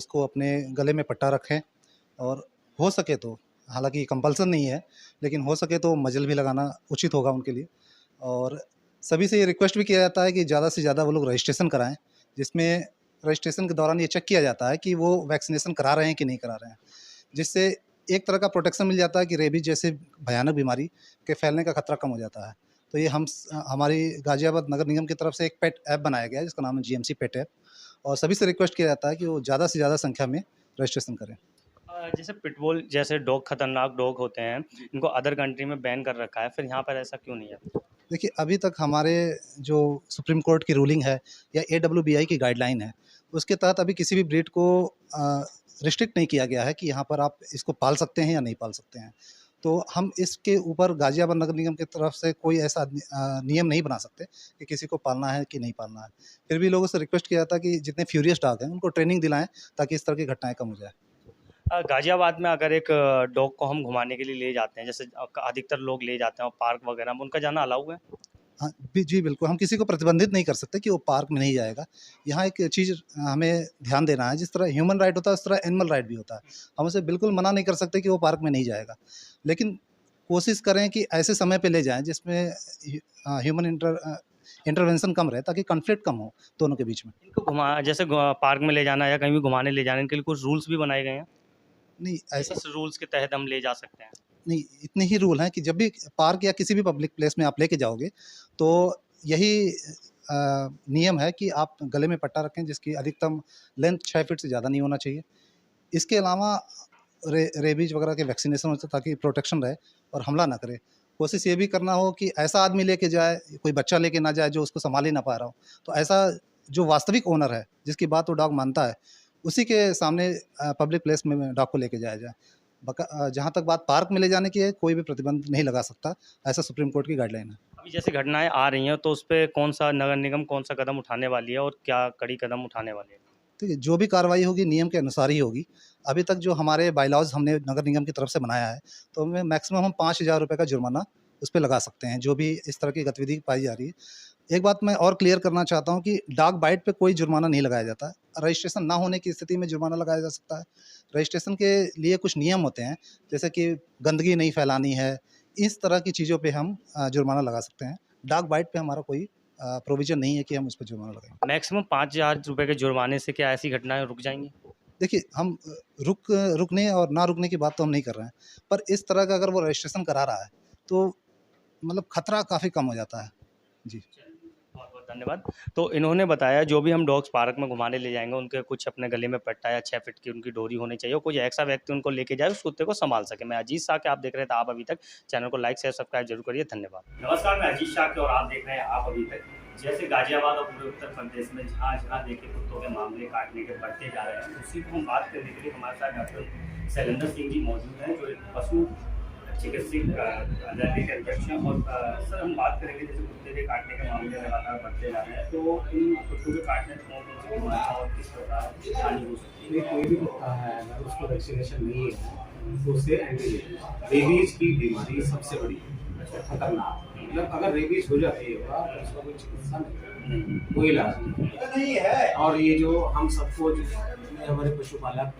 उसको अपने गले में पट्टा रखें और हो सके तो, हालाँकि कंपल्सन नहीं है, लेकिन हो सके तो मजल भी लगाना उचित होगा उनके लिए। और सभी से ये रिक्वेस्ट भी किया जाता है कि ज़्यादा से ज़्यादा वो लोग रजिस्ट्रेशन कराएँ, जिसमें रजिस्ट्रेशन के दौरान ये चेक किया जाता है कि वो वैक्सीनेशन करा रहे हैं कि नहीं करा रहे हैं। जिससे एक तरह का प्रोटेक्शन मिल जाता है कि रेबीज़ जैसे भयानक बीमारी के फैलने का खतरा कम हो जाता है। तो ये हमारी गाज़ियाबाद नगर निगम की तरफ से एक पेट ऐप बनाया गया है जिसका नाम है जीएमसी पेट ऐप, और सभी से रिक्वेस्ट किया जाता है कि वो ज़्यादा से ज़्यादा संख्या में रजिस्ट्रेशन करें। जैसे पिटबुल जैसे डॉग खतरनाक डॉग होते हैं, इनको अदर कंट्री में बैन कर रखा है, फिर यहाँ पर ऐसा क्यों नहीं है? देखिए, अभी तक हमारे जो सुप्रीम कोर्ट की रूलिंग है या एडब्ल्यूबीआई की गाइडलाइन है, उसके तहत अभी किसी भी ब्रीड को रिस्ट्रिक्ट नहीं किया गया है कि यहाँ पर आप इसको पाल सकते हैं या नहीं पाल सकते हैं। तो हम इसके ऊपर गाज़ियाबाद नगर निगम की तरफ से कोई ऐसा नियम नहीं बना सकते कि किसी को पालना है कि नहीं पालना है। फिर भी लोगों से रिक्वेस्ट किया जाता है कि जितने फ्यूरियस डॉग हैं, उनको ट्रेनिंग दिलाएँ ताकि इस तरह की घटनाएँ कम हो जाए। गाज़ियाबाद में अगर एक डॉग को हम घुमाने के लिए ले जाते हैं, जैसे अधिकतर लोग ले जाते हैं और पार्क वगैरह में, उनका जाना अलाउ है? हाँ, जी बिल्कुल, हम किसी को प्रतिबंधित नहीं कर सकते कि वो पार्क में नहीं जाएगा। यहाँ एक चीज़ हमें ध्यान देना है, जिस तरह ह्यूमन राइट होता है, उस तरह एनिमल राइट भी होता है। हम उसे बिल्कुल मना नहीं कर सकते कि वो पार्क में नहीं जाएगा। लेकिन कोशिश करें कि ऐसे समय पे ले जाएँ जिसमें ह्यूमन इंटरवेंशन कम रहे, ताकि कॉन्फ्लिक्ट कम हो दोनों के बीच में। इनको जैसे पार्क में ले जाना या कहीं भी घुमाने ले जाने के लिए कुछ रूल्स भी बनाए गए हैं? नहीं, ऐसा इस रूल्स के तहत हम ले जा सकते हैं? नहीं, इतने ही रूल हैं कि जब भी पार्क या किसी भी पब्लिक प्लेस में आप लेके जाओगे, तो यही नियम है कि आप गले में पट्टा रखें जिसकी अधिकतम लेंथ 6 फीट से ज़्यादा नहीं होना चाहिए। इसके अलावा रेबीज़ वगैरह के वैक्सीनेशन होते ताकि प्रोटेक्शन रहे और हमला ना करे। कोशिश ये भी करना हो कि ऐसा आदमी लेके जाए, कोई बच्चा लेके ना जाए जो उसको सँभाल ही ना पा रहा हो। तो ऐसा जो वास्तविक ओनर है, जिसकी बात वो डॉग मानता है, उसी के सामने पब्लिक प्लेस में डॉग को लेके जाया जाए। जहाँ तक बात पार्क में ले जाने की है, कोई भी प्रतिबंध नहीं लगा सकता, ऐसा सुप्रीम कोर्ट की गाइडलाइन है। अभी जैसे घटनाएँ आ रही हैं, तो उस पे कौन-सा नगर निगम कौन-सा कदम उठाने वाली है और क्या कड़ी कदम उठाने वाली है? ठीक है, जो भी कार्रवाई होगी नियम के अनुसार ही होगी। अभी तक जो हमारे बायलॉज़ हमने नगर निगम की तरफ से बनाया है, तो उसमें मैक्सिमम हम 5,000 रुपए का जुर्माना उस पे लगा सकते हैं, जो भी इस तरह की गतिविधि पाई जा रही है। एक बात मैं और क्लियर करना चाहता हूँ कि डॉग बाइट पे कोई जुर्माना नहीं लगाया जाता है। रजिस्ट्रेशन ना होने की स्थिति में जुर्माना लगाया जा सकता है। रजिस्ट्रेशन के लिए कुछ नियम होते हैं, जैसे कि गंदगी नहीं फैलानी है, इस तरह की चीज़ों पे हम जुर्माना लगा सकते हैं। डॉग बाइट पे हमारा कोई प्रोविज़न नहीं है कि हम उस पे जुर्माना लगाएँ। मैक्सिमम 5,000 रुपए के जुर्माने से क्या ऐसी घटनाएँ रुक जाएँगी? देखिए, हम रुकने और ना रुकने की बात तो हम नहीं कर रहे हैं, पर इस तरह का अगर वो रजिस्ट्रेशन करा रहा है, तो मतलब खतरा काफ़ी कम हो जाता है। जी। बहुत-बहुत धन्यवाद। तो इन्होंने बताया जो भी हम डॉग्स पार्क में घुमाने ले जाएँगे, उनके कुछ अपने गले में पट्टा या 6 फीट की उनकी डोरी होनी चाहिए और कोई ऐसा व्यक्ति उनको लेके जाए उस कुत्ते को सँभाल सके। मैं अजीत शाह के आप देख रहे थे आप अभी तक। चैनल को लाइक, शेयर, सब्सक्राइब ज़रूर करिए। धन्यवाद। नमस्कार, मैं अजीत शाह और आप देख रहे हैं आप अभी तक। जैसे गाज़ियाबाद और पूरे उत्तर प्रदेश में जहाँ-जहाँ देखिए कुत्तों के मामले काटने के बढ़ते जा रहे हैं, उसी को हम बात करने के लिए हमारे साथ डॉक्टर शैलेंद्र सिंह जी मौजूद हैं, जो एक पशु चिकित्सक अध्यक्ष हैं। और सर, हम बात करेंगे जैसे कुत्ते के काटने के मामले लगातार बढ़ते जा रहे हैं, तो इन कुत्तों के काटने से कौन-कौन सी बीमारियाँ और किस प्रकार हानि हो सकती है? कोई भी कुत्ता है अगर उसको वैक्सीनेशन नहीं है तो उससे रेबीज की बीमारी सबसे बड़ी खतरनाक है। मतलब अगर रेबीज हो जाती है तो उसका कोई चिकित्सा नहीं, कोई इलाज नहीं है। और ये जो हम सबको हमारे पशुपालक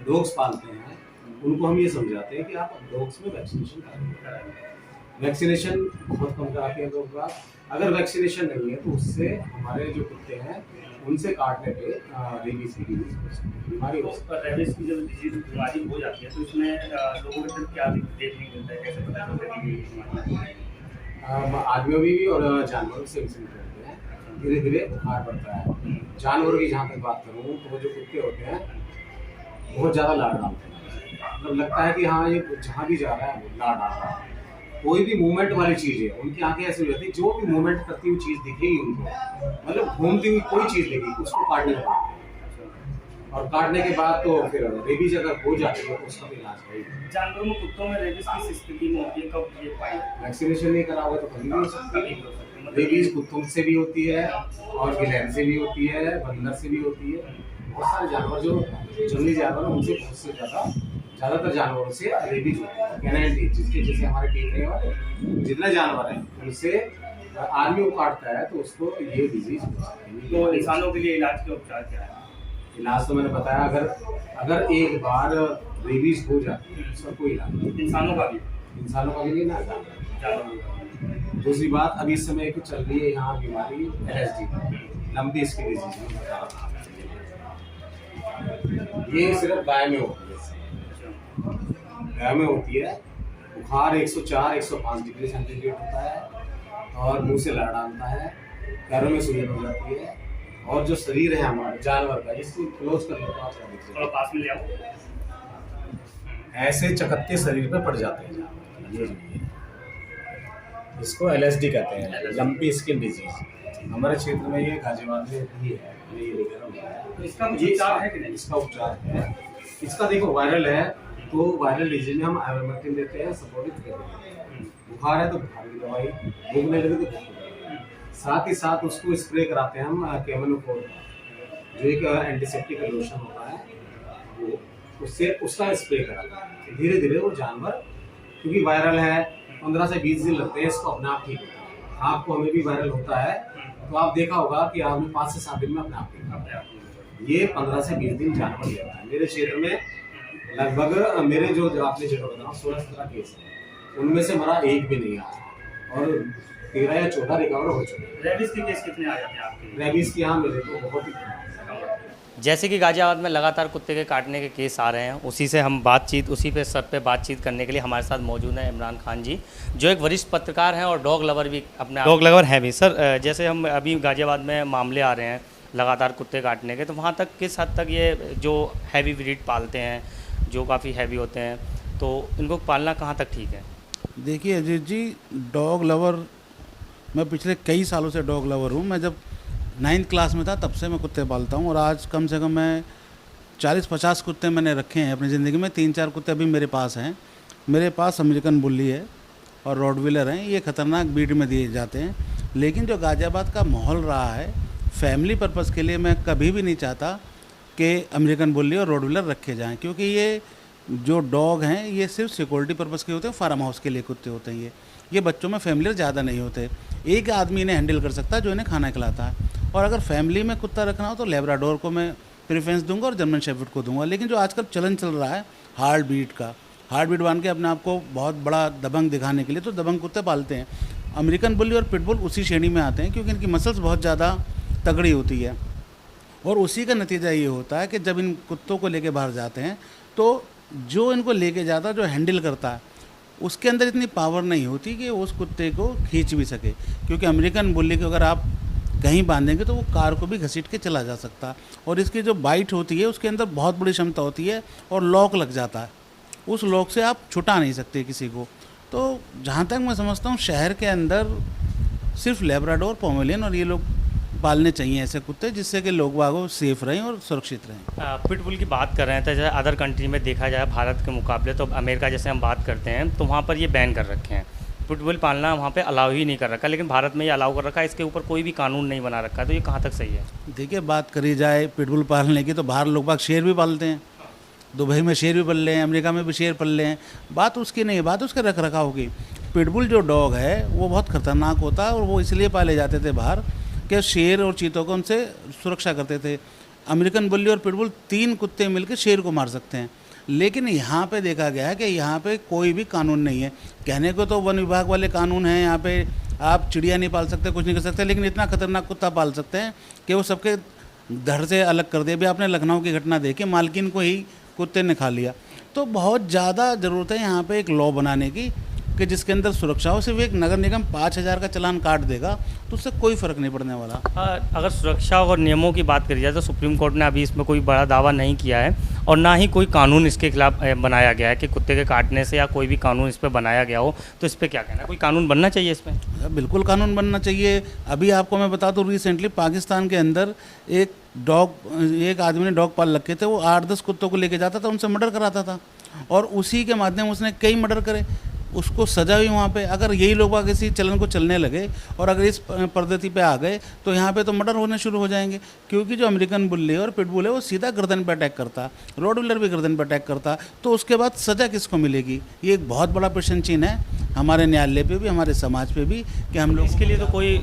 डॉग्स पालते हैं, उनको हम ये समझाते हैं कि आप डॉग्स में वैक्सीनेशन कराएं। वैक्सीनेशन बहुत कम कराते हैं लोग। अगर वैक्सीनेशन नहीं है तो उससे हमारे जो कुत्ते हैं उनसे काटने पे रेबीज की बीमारी हो सकती है। रेबीज की जब बीमारी हो जाती है तो इसमें लोगों के साथ क्या देखने को मिलता है, कैसे पता चलता है कि ये बीमारी है? आदमियों में भी और जानवरों से भी करते हैं, धीरे धीरे बुखार बढ़ता है। जानवरों की जहाँ तक बात करूँ तो वो जो कुत्ते होते हैं बहुत ज़्यादा लाड़ डालते हैं। मतलब लगता है कि हाँ ये जहाँ भी जा रहा है वो लाड़ डाल रहा है। कोई भी मूवमेंट वाली चीज़ है, उनकी आंखें ऐसी हो जाती है, जो भी मूवमेंट करती हुई चीज़ दिखेगी उनको, मतलब घूमती हुई कोई चीज़ दिखेगी उसको काटने लगते हैं। और काटने के बाद तो फिर रेबीज अगर हो जाती है तो उसका भी इलाज है। जानवरों में कुत्तों में रेबीज किस स्थिति में होती है, कब ये पाई? वैक्सीनेशन नहीं करा हुआ तो कभी भी हो सकती है। रेबीज कुत्तों से भी होती है और गिलहरी से भी होती है, बंदर से भी होती है। बहुत सारे जानवर जो जंगली जानवर हैं उनसे बहुत से ज़्यादातर जानवरों से रेबीज होती है। कैनाइन टीथ जिसके जैसे हमारे टीकरे वाले जितने जानवर हैं उनसे आदमी को काटता है तो उसको ये डिजीज हो सकती है। तो इंसानों के लिए इलाज के उपचार क्या है? इलाज तो मैंने बताया, अगर एक बार रेबीज हो जाती है उसका कोई इलाज नहीं। इंसानों का भी इंसानों का भी नहीं ना जानवर। दूसरी बात, अभी इस समय एक चल रही है यहाँ बीमारी LSD, लंबी स्किन डिजीज में बता रहा था। ये सिर्फ गाय में होती है, गाय में होती है। बुखार 104-105 डिग्री सेंटीग्रेड होता है और मुंह से लहरा आता है, पैरों में सूजन हो जाती है, और जो शरीर है हमारे जानवर का, इसको क्लोज कर लेते हैं, थोड़ा पास में ले आओ। ऐसे चकत्ते शरीर पे पड़ जाते हैं जानवर। ये जो है, इसको LSD कहते हैं, लंपी स्किन डिजीज। हमारे क्षेत्र में ये गाजियाबाद में भी है, ये लेकर हम आए हैं। तो इसका कुछ उपचार है कि नहीं? इसका उपचार है, इसका देखो वायरल है तो वायरल डिजीज में हम आइवरमेक्टिन देते हैं, सपोर्टिव देते हैं। बुखार है तो बुखार की दवाई, भूख नहीं लगी तो भूख की दवाई। साथ ही साथ उसको स्प्रे कराते हैं हम केमनोफोर का, जो एक एंटीसेप्टिक लोशन होता है, वो उससे उसका स्प्रे कराते हैं। धीरे धीरे वो जानवर, क्योंकि वायरल है 15 से 20 दिन लगते हैं इसको अपने आप ठीक होता है। आपको हमें भी वायरल होता है तो आप देखा होगा कि आपने 5 से 7 दिन में अपने आप ठीक होता है। ये 15 से 20 दिन जानवर लेता है। मेरे क्षेत्र में लगभग मेरे जो आपने जगह बताया 16-17 केस है, उनमें से हमारा एक भी नहीं आया और 13 या 14 रिकवर हो चुके हैं। रेबीज के केस कितने आ जाते हैं आपके? रेबीज की यहाँ मेरे तो बहुत ही कम। जैसे कि गाजियाबाद में लगातार कुत्ते के काटने के केस आ रहे हैं, उसी से हम उसी पे सब पे बातचीत करने के लिए हमारे साथ मौजूद हैं इमरान खान जी, जो एक वरिष्ठ पत्रकार हैं और डॉग लवर भी अपने डॉग लवर हैं भी। सर, जैसे हम अभी गाजियाबाद में मामले आ रहे हैं लगातार कुत्ते काटने के, तो वहाँ तक किस हद तक ये जो हैवी ब्रीड पालते हैं, जो काफ़ी हैवी होते हैं, तो इनको पालना कहाँ तक ठीक है? देखिए अजीत जी, डॉग लवर, मैं पिछले कई सालों से डॉग लवर हूँ। मैं जब 9th क्लास में था तब से मैं कुत्ते पालता हूँ और आज कम से कम मैं 40-50 कुत्ते मैंने रखे हैं अपनी ज़िंदगी में। 3-4 कुत्ते अभी मेरे पास हैं। मेरे पास अमेरिकन बुल्ली है और रॉटविलर हैं। ये ख़तरनाक ब्रीड में दिए जाते हैं, लेकिन जो गाजियाबाद का माहौल रहा है, फैमिली पर्पज़ के लिए मैं कभी भी नहीं चाहता कि अमेरिकन बुल्ली और रॉटविलर रखे जाएँ, क्योंकि ये जो डॉग हैं ये सिर्फ सिक्योरिटी पर्पज़ के होते हैं, फार्म हाउस के लिए कुत्ते होते हैं। ये बच्चों में फैमिलियर ज़्यादा नहीं होते। एक आदमी इन्हें हैंडल कर सकता है जो इन्हें खाना खिलाता है। और अगर फैमिली में कुत्ता रखना हो तो लेब्राडोर को मैं प्रेफरेंस दूंगा और जर्मन शेफर्ड को दूंगा। लेकिन जो आजकल चलन चल रहा है हार्ट बीट बांध के अपने आप को बहुत बड़ा दबंग दिखाने के लिए, तो दबंग कुत्ते पालते हैं। अमेरिकन बुल्ली और पिटबुल उसी श्रेणी में आते हैं, क्योंकि इनकी मसल्स बहुत ज़्यादा तगड़ी होती है। और उसी का नतीजा ये होता है कि जब इन कुत्तों को लेके बाहर जाते हैं तो जो इनको लेके जाता है, जो हैंडल करता है, उसके अंदर इतनी पावर नहीं होती कि उस कुत्ते को खींच भी सके। क्योंकि अमेरिकन बुल्ली को अगर आप कहीं बांधेंगे तो वो कार को भी घसीट के चला जा सकता है। और इसकी जो बाइट होती है उसके अंदर बहुत बड़ी क्षमता होती है और लॉक लग जाता है। उस लॉक से आप छुटा नहीं सकते किसी को। तो जहाँ तक मैं समझता हूँ शहर के अंदर सिर्फ लेब्राडोर, पोमेलियन और ये लोग पालने चाहिए ऐसे कुत्ते, जिससे कि लोग बागों सेफ रहें और सुरक्षित रहें। पिटबुल की बात कर रहे हैं तो जैसे अदर कंट्री में देखा जाए भारत के मुकाबले, तो अमेरिका जैसे हम बात करते हैं तो वहाँ पर ये बैन कर रखे हैं, पिटबुल पालना वहाँ पे अलाउ ही नहीं कर रखा। लेकिन भारत में ये अलाउ कर रखा है, इसके ऊपर कोई भी कानून नहीं बना रखा है, तो ये कहाँ तक सही है? देखिए, बात करी जाए पिटबुल पालने की तो बाहर लोग बाग शेर भी पालते हैं। दुबई में शेर भी पल रहे हैं, अमेरिका में भी शेर पल रहे हैं। बात उसकी नहीं है, बात उसके रख रखाव की। पिटबुल जो डॉग है वो बहुत ख़तरनाक होता है और वो इसलिए पाले जाते थे बाहर कि शेर और चीतों को उनसे सुरक्षा करते थे। अमेरिकन बुल्ली और पिटबुल 3 कुत्ते मिलकर शेर को मार सकते हैं। लेकिन यहाँ पे देखा गया है कि यहाँ पे कोई भी कानून नहीं है। कहने को तो वन विभाग वाले कानून हैं, यहाँ पे आप चिड़िया नहीं पाल सकते, कुछ नहीं कर सकते, लेकिन इतना खतरनाक कुत्ता पाल सकते हैं कि वो सबके धड़ से अलग कर दे। अभी आपने लखनऊ की घटना देखी, मालकिन को ही कुत्ते ने खा लिया। तो बहुत ज़्यादा ज़रूरत है यहाँ पे एक लॉ बनाने की कि जिसके अंदर सुरक्षा हो। सिर्फ एक नगर निगम 5,000 का चालान काट देगा तो उससे कोई फ़र्क नहीं पड़ने वाला। अगर सुरक्षा और नियमों की बात करी जाए तो सुप्रीम कोर्ट ने अभी इसमें कोई बड़ा दावा नहीं किया है और ना ही कोई कानून इसके खिलाफ बनाया गया है कि कुत्ते के काटने से या कोई भी कानून इस पर बनाया गया हो। तो इस पर क्या कहना है, कोई कानून बनना चाहिए इस पर? बिल्कुल कानून बनना चाहिए। अभी आपको मैं बता दूँ, रिसेंटली पाकिस्तान के अंदर एक आदमी ने डॉग पाल रखे थे। वो 8-10 कुत्तों को लेके जाता था, उनसे मर्डर कराता था और उसी के माध्यम उसने कई मर्डर करे, उसको सजा हुई वहाँ पे। अगर यही लोग किसी चलन को चलने लगे और अगर इस पद्धति पे आ गए तो यहाँ पे तो मर्डर होने शुरू हो जाएंगे। क्योंकि जो अमेरिकन बुल्ली और पिटबुल है वो सीधा गर्दन पे अटैक करता, रॉटविलर भी गर्दन पे अटैक करता, तो उसके बाद सज़ा किसको मिलेगी? ये एक बहुत बड़ा प्रश्न चिन्ह है हमारे न्यायालय पे भी, हमारे समाज पे भी, कि हम लोग इसके लिए तो कोई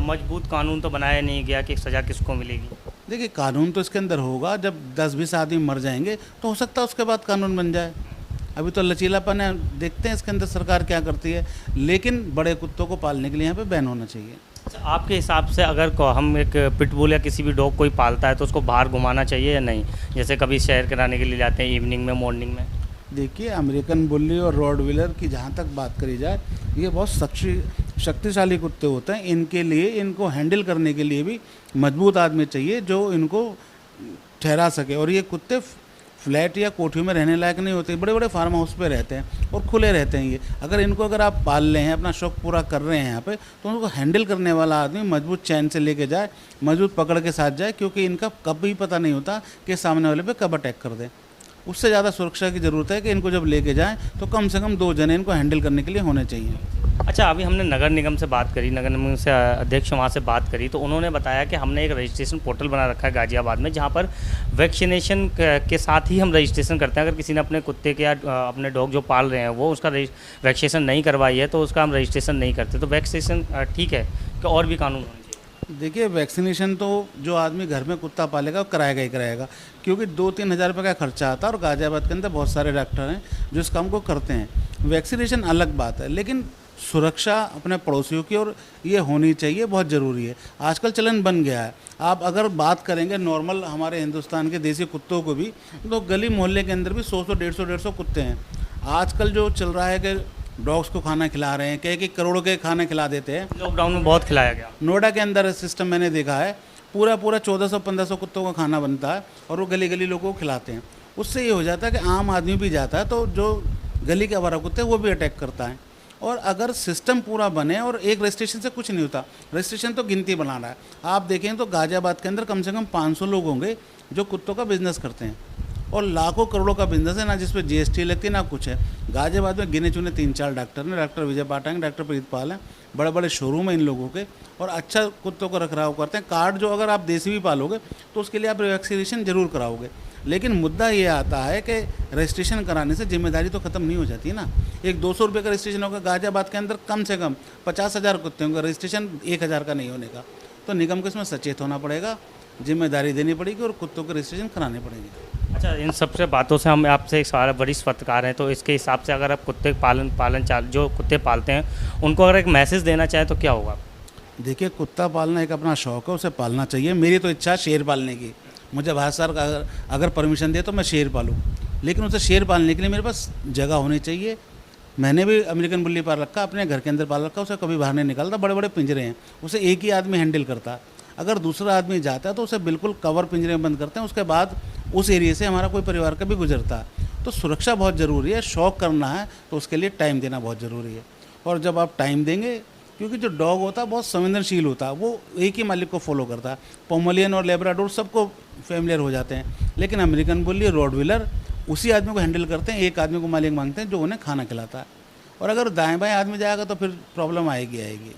मजबूत कानून तो बनाया नहीं गया कि सज़ा किसको मिलेगी। देखिए कानून तो इसके अंदर होगा, जब 10-20 आदमी मर जाएंगे तो हो सकता है उसके बाद कानून बन जाए। अभी तो लचीलापन है, देखते हैं इसके अंदर सरकार क्या करती है, लेकिन बड़े कुत्तों को पालने के लिए यहाँ पे बैन होना चाहिए। अच्छा, आपके हिसाब से अगर हम एक पिटबुल या किसी भी डॉग कोई पालता है तो उसको बाहर घुमाना चाहिए या नहीं, जैसे कभी सैर कराने के लिए जाते हैं इवनिंग में, मॉर्निंग में? देखिए अमेरिकन बुल्ली और रॉडविलर की जहाँ तक बात करी जाए, ये बहुत शक्तिशाली कुत्ते होते हैं। इनके लिए, इनको हैंडल करने के लिए भी मजबूत आदमी चाहिए जो इनको ठहरा सके। और ये कुत्ते फ्लैट या कोठियों में रहने लायक नहीं होते, बड़े बड़े फार्म हाउस पे रहते हैं और खुले रहते हैं ये। अगर आप पाल रहे हैं, अपना शौक पूरा कर रहे हैं यहाँ पे, तो उनको हैंडल करने वाला आदमी मजबूत चैन से लेके जाए, मजबूत पकड़ के साथ जाए, क्योंकि इनका कभी पता नहीं होता कि सामने वाले पे कब अटैक कर दें। उससे ज़्यादा सुरक्षा की ज़रूरत है कि इनको जब लेके जाएँ तो कम से कम 2 जने इनको हैंडल करने के लिए होने चाहिए। अच्छा, अभी हमने नगर निगम से बात करी, नगर निगम से अध्यक्ष वहाँ से बात करी, तो उन्होंने बताया कि हमने एक रजिस्ट्रेशन पोर्टल बना रखा है गाज़ियाबाद में, जहाँ पर वैक्सीनेशन के साथ ही हम रजिस्ट्रेशन करते हैं। अगर किसी ने अपने कुत्ते के या अपने डॉग जो पाल रहे हैं वो उसका वैक्सीनेशन नहीं करवाई है तो उसका हम रजिस्ट्रेशन नहीं करते। तो वैक्सीनेशन ठीक है कि और भी कानून होने चाहिए? देखिए वैक्सीनेशन तो जो आदमी घर में कुत्ता पालेगा वो कराएगा ही कराएगा, क्योंकि 2-3 हज़ार रुपये का खर्चा आता है और गाज़ियाबाद के अंदर बहुत सारे डॉक्टर हैं जो इस काम को करते हैं। वैक्सीनेशन अलग बात है, लेकिन सुरक्षा अपने पड़ोसियों की और ये होनी चाहिए, बहुत ज़रूरी है। आजकल चलन बन गया है। आप अगर बात करेंगे नॉर्मल हमारे हिंदुस्तान के देसी कुत्तों को भी, तो गली मोहल्ले के अंदर भी 100-100, 150-150 कुत्ते हैं। आजकल जो चल रहा है कि डॉग्स को खाना खिला रहे हैं, कई करोड़ों के खाने खिला देते हैं। लॉकडाउन में बहुत खिलाया गया। नोएडा के अंदर सिस्टम मैंने देखा है, पूरा 1400-1500 कुत्तों का खाना बनता है और वो गली गली लोगों को खिलाते हैं। उससे ये हो जाता है कि आम आदमी भी जाता है तो जो गली के आवारा कुत्ते वो भी अटैक करता है। और अगर सिस्टम पूरा बने, और एक रजिस्ट्रेशन से कुछ नहीं होता, रजिस्ट्रेशन तो गिनती बनाना है। आप देखें तो गाज़ियाबाद के अंदर कम से कम 500 लोग होंगे जो कुत्तों का बिज़नेस करते हैं, और लाखों करोड़ों का बिज़नेस है ना, जिस पे GST लगती है ना कुछ है। गाज़ियाबाद में गिने चुने 3-4 डॉक्टर हैं, डॉक्टर विजय पाठक, डॉक्टर प्रीतपाल हैं, बड़े बड़े शोरूम हैं इन लोगों के, और अच्छा कुत्तों को रख रखाव करते हैं। कार्ड जो अगर आप देसी भी पालोगे तो उसके लिए आप वैक्सीनेशन ज़रूर कराओगे, लेकिन मुद्दा ये आता है कि रजिस्ट्रेशन कराने से जिम्मेदारी तो ख़त्म नहीं हो जाती है ना। एक 200 रुपये का रजिस्ट्रेशन होगा, गाज़ियाबाद के अंदर कम से कम 50,000 कुत्ते होंगे, रजिस्ट्रेशन 1,000 का नहीं होने का। तो निगम को इसमें सचेत होना पड़ेगा, जिम्मेदारी देनी पड़ेगी और कुत्तों के रजिस्ट्रेशन कराने पड़ेंगे। अच्छा, इन सबसे बातों से हम आपसे एक सवाल, वरिष्ठ पत्रकार हैं, तो इसके हिसाब से अगर आप कुत्ते जो कुत्ते पालते हैं उनको अगर एक मैसेज देना चाहें तो क्या होगा? देखिए कुत्ता पालना एक अपना शौक़ है, उसे पालना चाहिए। मेरी तो इच्छा है शेर पालने की, मुझे भारत सरकार अगर परमिशन दे तो मैं शेर पालूँ, लेकिन उसे शेर पालने के लिए मेरे पास जगह होनी चाहिए। मैंने भी अमेरिकन बुल्ली पाल रखा, अपने घर के अंदर पाल रखा, उसे कभी बाहर नहीं निकालता। बड़े बड़े पिंजरे हैं, उसे एक ही आदमी हैंडल करता। अगर दूसरा आदमी जाता है तो उसे बिल्कुल कवर पिंजरे में बंद करते हैं, उसके बाद उस एरिया से हमारा कोई परिवार का भी गुजरता है। तो सुरक्षा बहुत ज़रूरी है। शौक़ करना है तो उसके लिए टाइम देना बहुत ज़रूरी है, और जब आप टाइम देंगे, क्योंकि जो डॉग होता है बहुत संवेदनशील होता है, वो एक ही मालिक को फॉलो करता है। पोमेलियन और लेब्राडोर सबको फेमिलियर हो जाते हैं, लेकिन अमेरिकन बुल्ली, रॉडविलर उसी आदमी को हैंडल करते हैं, एक आदमी को मालिक मांगते हैं जो उन्हें खाना खिलाता है। और अगर दाएं बाएं आदमी जाएगा तो फिर प्रॉब्लम आएगी।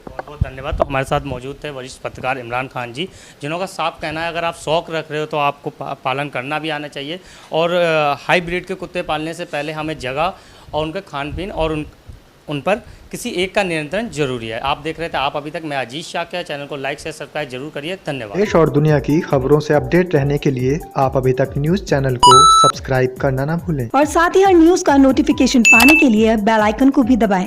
बहुत बहुत धन्यवाद। तो हमारे साथ मौजूद थे वरिष्ठ पत्रकार इमरान खान जी, जिन्होंका साफ कहना है अगर आप शौक़ रख रहे हो तो आपको पालन करना भी आना चाहिए, और हाईब्रिड के कुत्ते पालने से पहले हमें जगह और उनके खान पीन और उन पर किसी एक का नियंत्रण जरूरी है। आप देख रहे थे आप अभी तक, मैं अजीज शाह के चैनल को लाइक से सब्सक्राइब जरूर करिए। धन्यवाद। देश और दुनिया की खबरों से अपडेट रहने के लिए आप अभी तक न्यूज़ चैनल को सब्सक्राइब करना ना भूलें, और साथ ही हर न्यूज का नोटिफिकेशन पाने के लिए बेल आइकन को भी दबाएं।